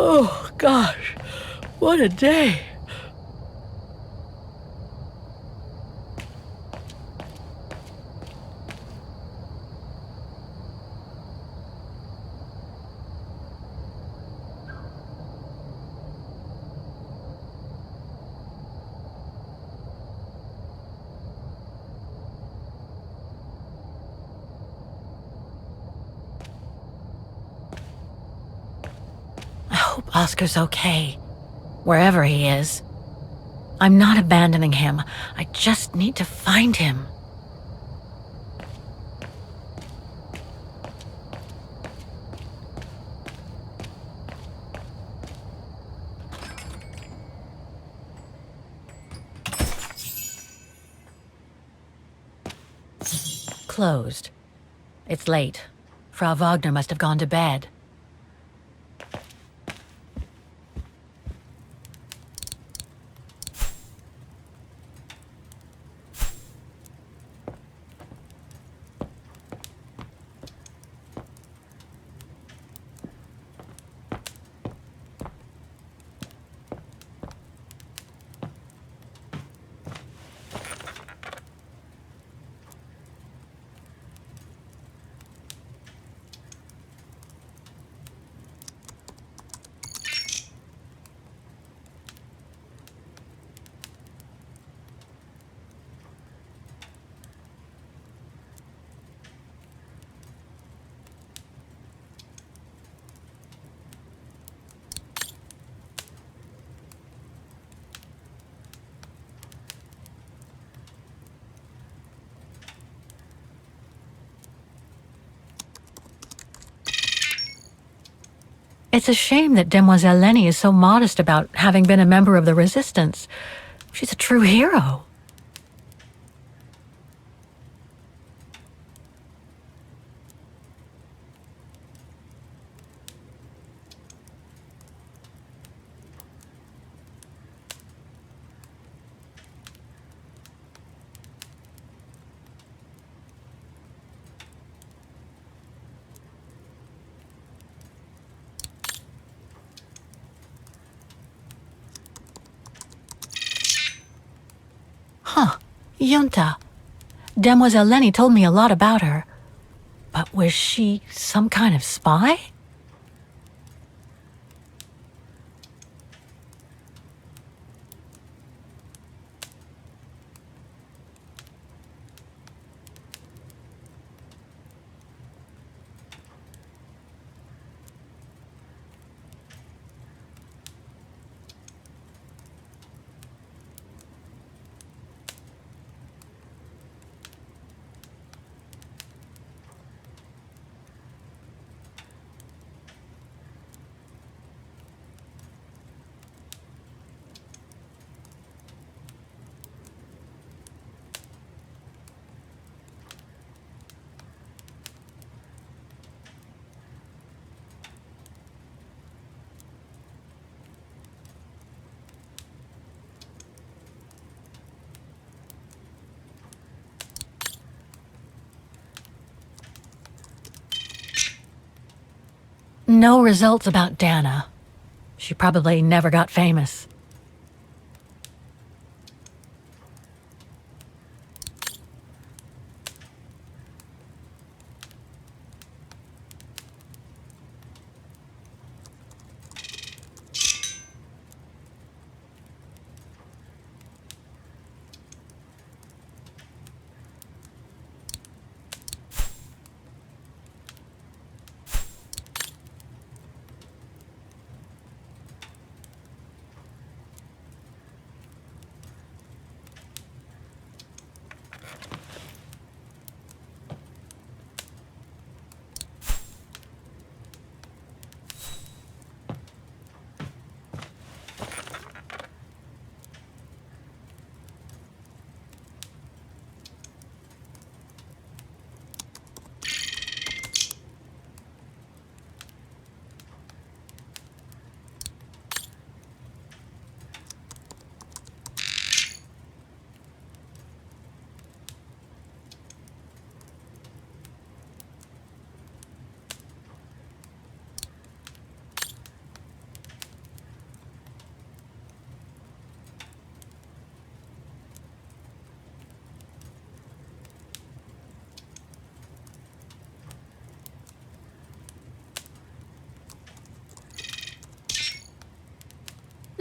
Oh, gosh, what a day. I hope Oscar's okay, wherever he is. I'm not abandoning him. I just need to find him. Closed. It's late. Frau Wagner must have gone to bed. It's a shame that Demoiselle Lenny is so modest about having been a member of the Resistance. She's a true hero. Huh. Junta. Demoiselle Lenny told me a lot about her. But was she some kind of spy? No results about Dana. She probably never got famous.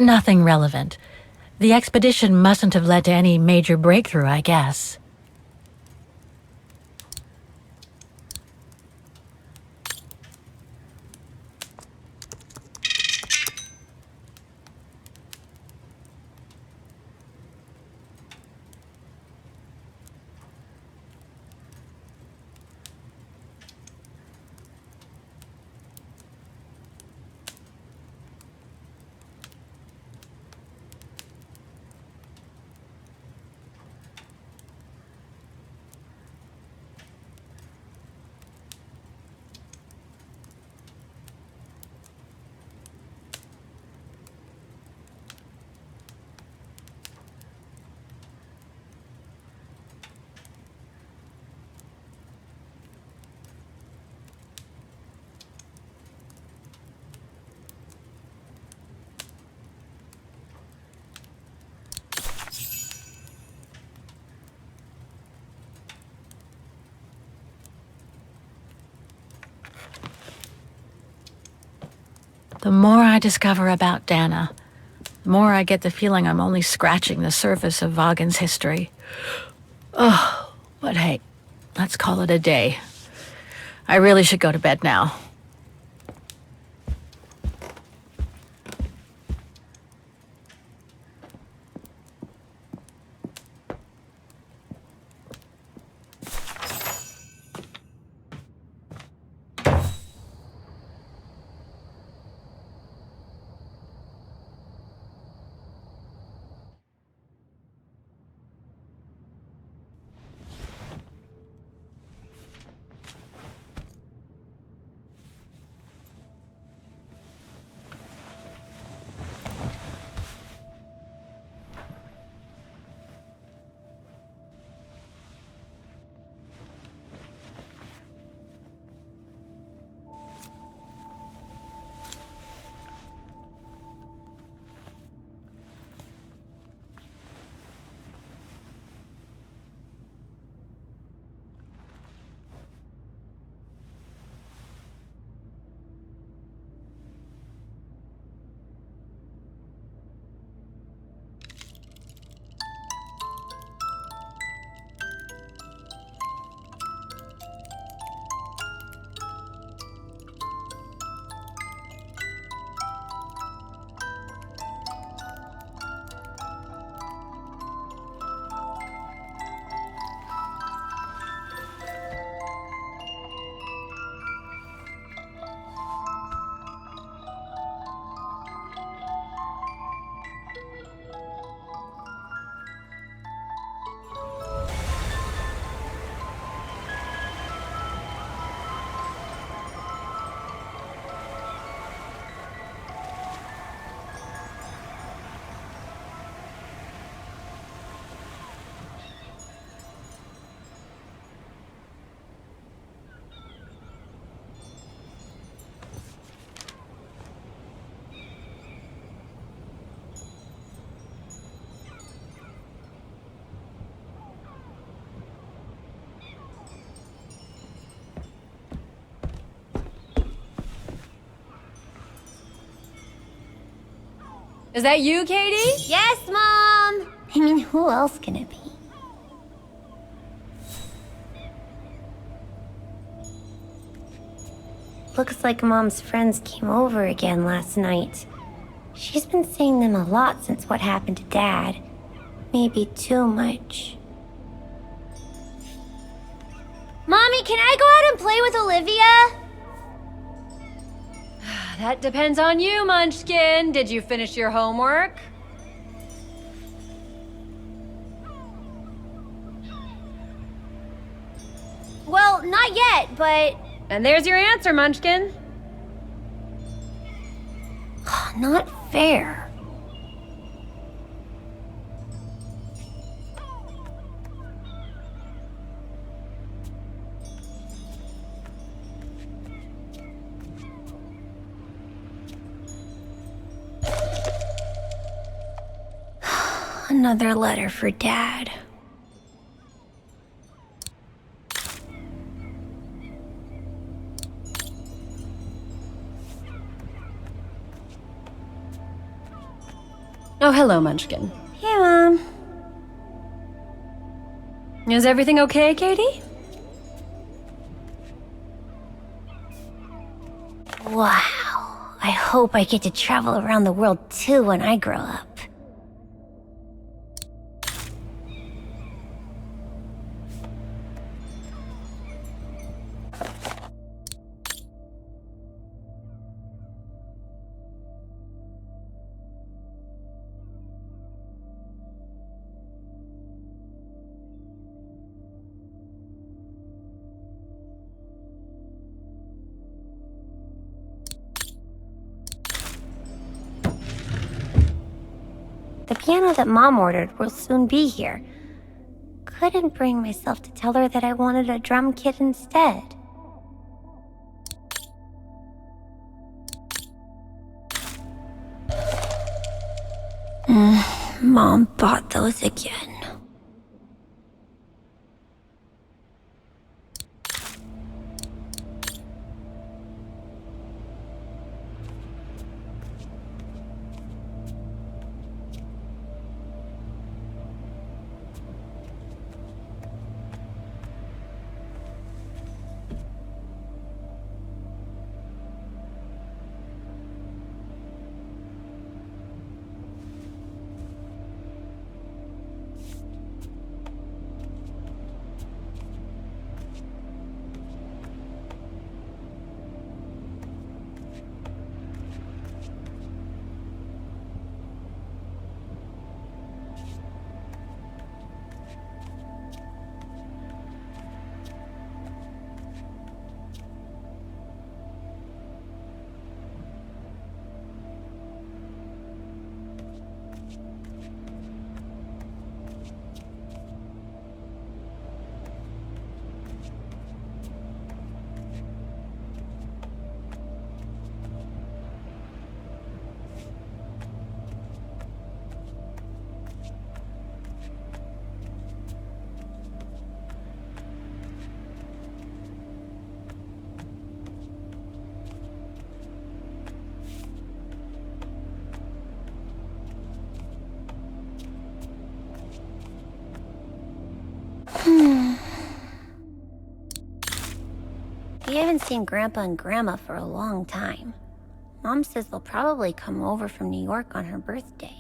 Nothing relevant. The expedition mustn't have led to any major breakthrough, I guess. The more I discover about Dana, the more I get the feeling I'm only scratching the surface of Vaughan's history. Oh, but hey, let's call it a day. I really should go to bed now. Is that you, Katie? Yes, Mom! I mean, who else can it be? Looks like Mom's friends came over again last night. She's been seeing them a lot since what happened to Dad. Maybe too much. Mommy, can I go out and play with Olivia? That depends on you, Munchkin. Did you finish your homework? Well, not yet, but... And there's your answer, Munchkin. Not fair. Another letter for Dad. Oh, hello, Munchkin. Hey, Mom. Is everything okay, Katie? Wow. I hope I get to travel around the world too when I grow up. The piano that Mom ordered will soon be here. Couldn't bring myself to tell her that I wanted a drum kit instead. Mom bought those again. We haven't seen Grandpa and Grandma for a long time. Mom says they'll probably come over from New York on her birthday.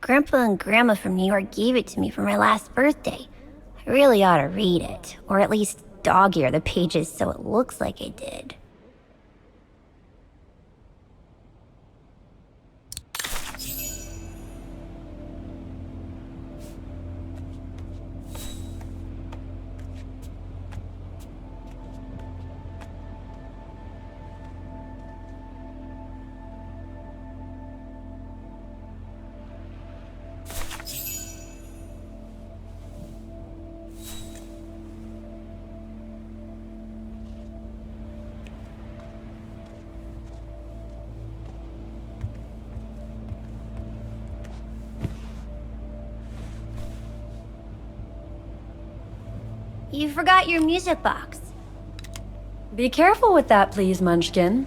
Grandpa and Grandma from New York gave it to me for my last birthday. I really ought to read it, or at least dog-ear the pages so it looks like I did. You forgot your music box. Be careful with that, please, Munchkin.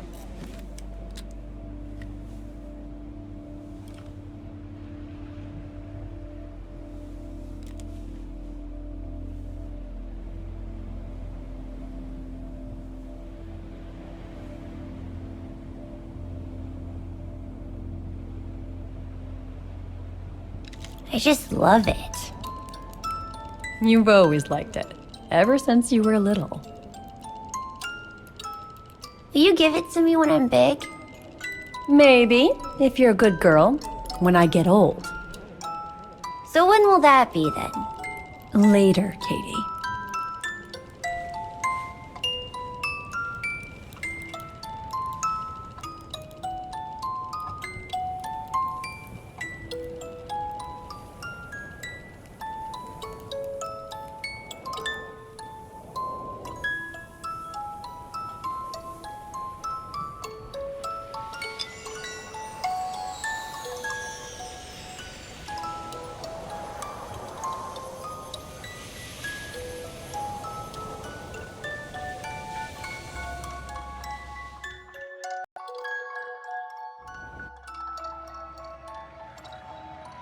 I just love it. You've always liked it, ever since you were little. Will you give it to me when I'm big? Maybe, if you're a good girl, when I get old. So when will that be then? Later, Katie.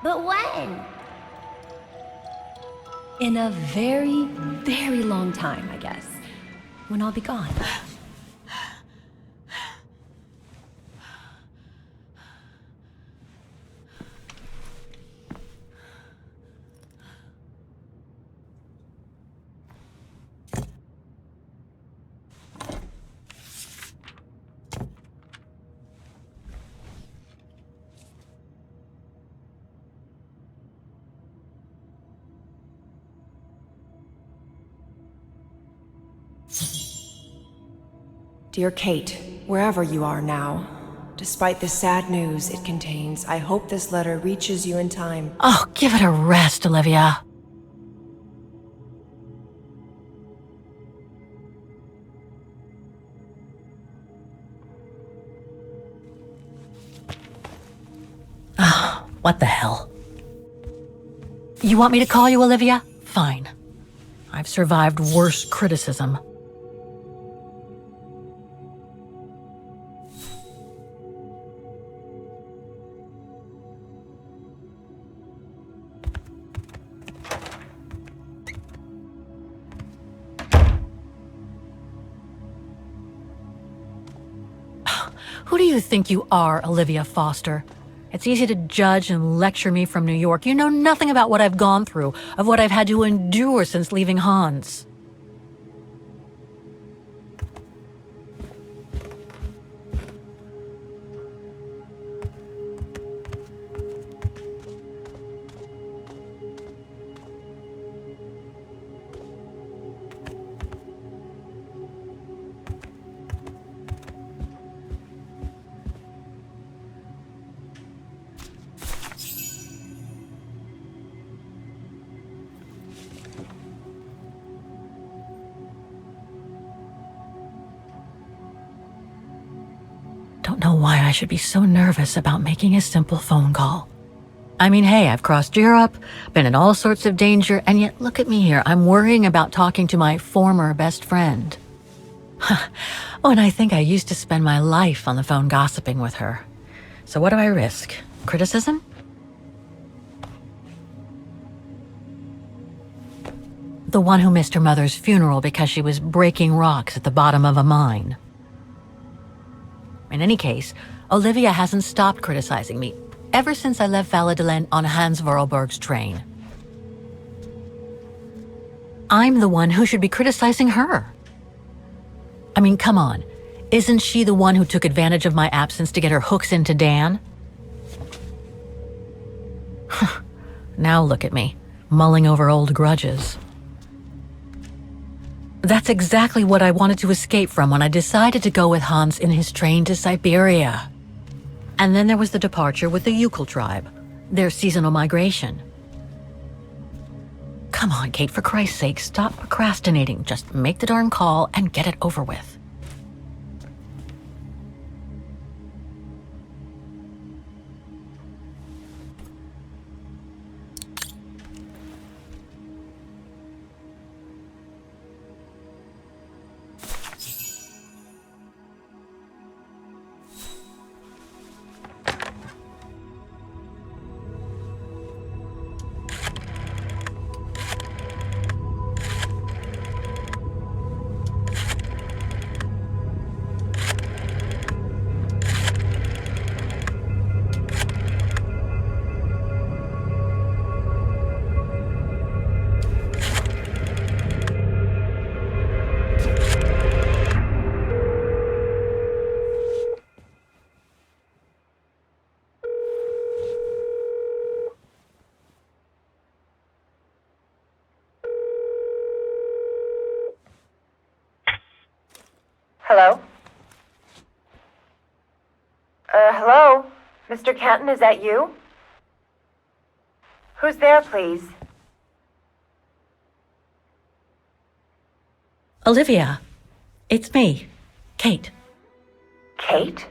But when? In a very, very long time, I guess. When I'll be gone. Dear Kate, wherever you are now, despite the sad news it contains, I hope this letter reaches you in time. Oh, give it a rest, Olivia. Oh, what the hell? You want me to call you Olivia? Fine. I've survived worse criticism. Who do you think you are, Olivia Foster? It's easy to judge and lecture me from New York. You know nothing about what I've gone through, of what I've had to endure since leaving Hans. Don't know why I should be so nervous about making a simple phone call. I mean, hey, I've crossed Europe, been in all sorts of danger, and yet look at me here. I'm worrying about talking to my former best friend. Oh, and I think I used to spend my life on the phone gossiping with her. So what do I risk? Criticism? The one who missed her mother's funeral because she was breaking rocks at the bottom of a mine. In any case, Olivia hasn't stopped criticizing me ever since I left Valladolid on Hans Vorarlberg's train. I'm the one who should be criticizing her. I mean, come on. Isn't she the one who took advantage of my absence to get her hooks into Dan? Now look at me, mulling over old grudges. That's exactly what I wanted to escape from when I decided to go with Hans in his train to Syberia. And then there was the departure with the Yukon tribe, their seasonal migration. Come on, Kate, for Christ's sake, stop procrastinating. Just make the darn call and get it over with. Hello? Hello? Mr. Canton, is that you? Who's there, please? Olivia, it's me, Kate. Kate?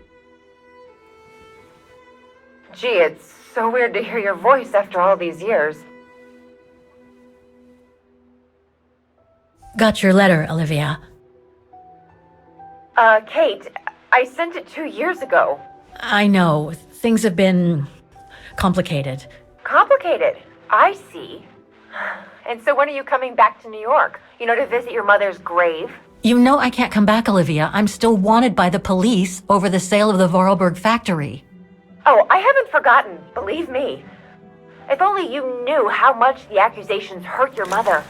Gee, it's so weird to hear your voice after all these years. Got your letter, Olivia. Kate, I sent it 2 years ago. I know, things have been complicated. Complicated. I see. And so when are you coming back to New York? You know, to visit your mother's grave? You know I can't come back, Olivia. I'm still wanted by the police over the sale of the Vorarlberg factory. Oh, I haven't forgotten, believe me. If only you knew how much the accusations hurt your mother.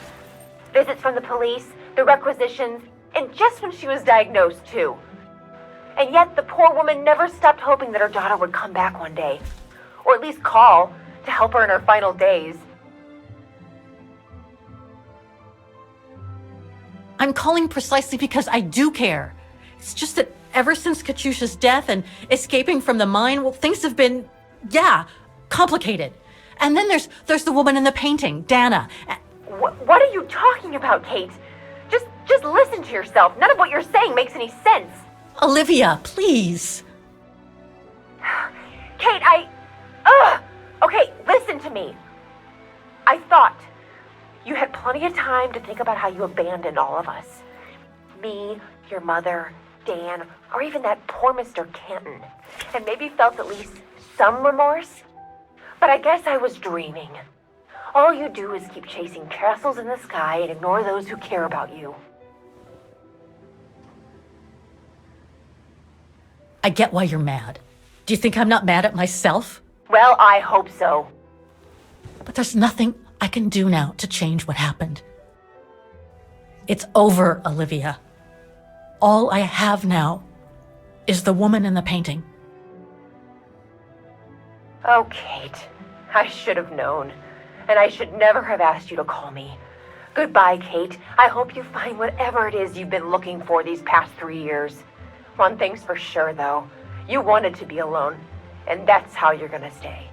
Visits from the police, the requisitions, and just when she was diagnosed, too. And yet the poor woman never stopped hoping that her daughter would come back one day. Or at least call to help her in her final days. I'm calling precisely because I do care. It's just that ever since Katyusha's death and escaping from the mine, well, things have been, complicated. And then there's the woman in the painting, Dana. What are you talking about, Kate? Just listen to yourself. None of what you're saying makes any sense. Olivia, please. Kate, Okay, listen to me. I thought you had plenty of time to think about how you abandoned all of us. Me, your mother, Dan, or even that poor Mr. Canton. And maybe felt at least some remorse. But I guess I was dreaming. All you do is keep chasing castles in the sky and ignore those who care about you. I get why you're mad. Do you think I'm not mad at myself? Well, I hope so. But there's nothing I can do now to change what happened. It's over, Olivia. All I have now is the woman in the painting. Oh, Kate, I should have known. And I should never have asked you to call me. Goodbye, Kate. I hope you find whatever it is you've been looking for these past 3 years. One thing's for sure, though. You wanted to be alone, and that's how you're gonna stay.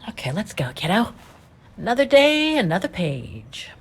Okay, let's go, kiddo. Another day, another page.